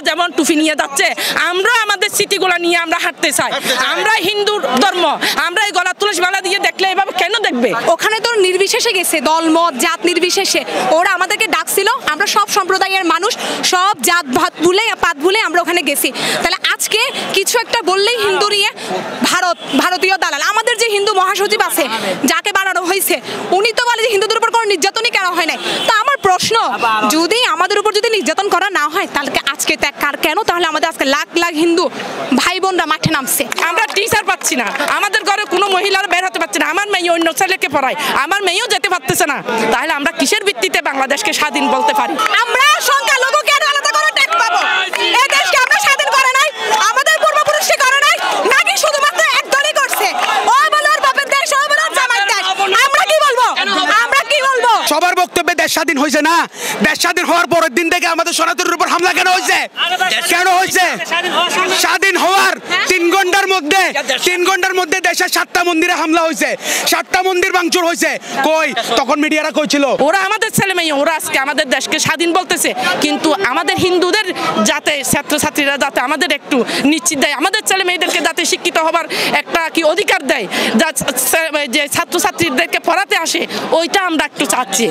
যেমন টুপি নিয়ে যাচ্ছে, আমরা আমাদের স্মৃতিগুলো নিয়ে আমরা হাঁটতে চাই। আমরা হিন্দু ধর্ম, আমরা এই গলা তুলসী মালা দিয়ে দেখলে এভাবে কেন দেখবে? ওখানে তো নির্বিশেষে গেছে, দল মত জাত নির্বিশেষে ওরা আমাদেরকে ডাকছিল। আমরা সব সম্প্রদায়ের মানুষ, সব জাত ভাত ভুলে পাত ভুলে আমরা ওখানে গেছি। তাহলে আজকে কিছু একটা বললেই হিন্দু নিয়ে ভারতীয় দালাল। আমাদের যে হিন্দু মহাসচিব আছে, যাকে বানানো হয়েছে, উনি তো বলে যে হিন্দুদের উপর কোনো নির্যাতনই করা হয় নাই। তো আমার প্রশ্ন, যদি আমাদের উপর যদি নির্যাতন করা না হয়, তাহলে আজকে কেন তাহলে আমাদের আজকে লাখ লাখ হিন্দু ভাই বোনরা মাঠে নামছে? আমরা টিচার পাচ্ছি না, আমাদের ঘরে কোনো মহিলারা বের হতে পারছে না, আমার মেয়ে অন্য ছেলেকে পড়ায়, আমার মেয়েও যেতে পারতেছে না। তাহলে আমরা কিসের ভিত্তিতে বাংলাদেশকে স্বাধীন বলতে পারি? আমরা সংখ্যালঘু কেন আলাদা করে ট্যাক্স পাবো? এই দেশকে আমরা স্বাধীন করে নাই, আমাদের পূর্বপুরুষকে করে নাই, নাকি শুধুমাত্র একদলই করছে? ও বলে ওর বাপের দেশ, ও বলে ওর জামাইয়ের দেশ। আমরা কি বলবো? আমরা কি বলবো? সবার বক্তব্যে দেশ স্বাধীন হয়েছে না। দেশ স্বাধীন হওয়ার পরের দিন থেকে আমাদের সনাতনের উপর হামলা কেন হয়েছে? কেন হয়েছে? স্বাধীন হওয়ার 3 ঘন্টার মধ্যে দেশের 7টা মন্দিরে হামলা হয়েছে, 7টা মন্দির ভাঙচুর হয়েছে। কই তখন মিডিয়ারা কইছিল ওরা আমাদের ছেলে মেয়ে, ওরা আজকে আমাদের দেশকে স্বাধীন বলতেছে, কিন্তু আমাদের হিন্দুদের যাতে ছাত্রছাত্রীরা যাতে আমাদের একটু নিশ্চিত দেয়, আমাদের ছেলে মেয়েদেরকে যাতে শিক্ষিত হবার একটা কি অধিকার দেয়, যে ছাত্রছাত্রীদেরকে পড়াতে আসে, ওইটা আমরা একটু চাচ্ছি।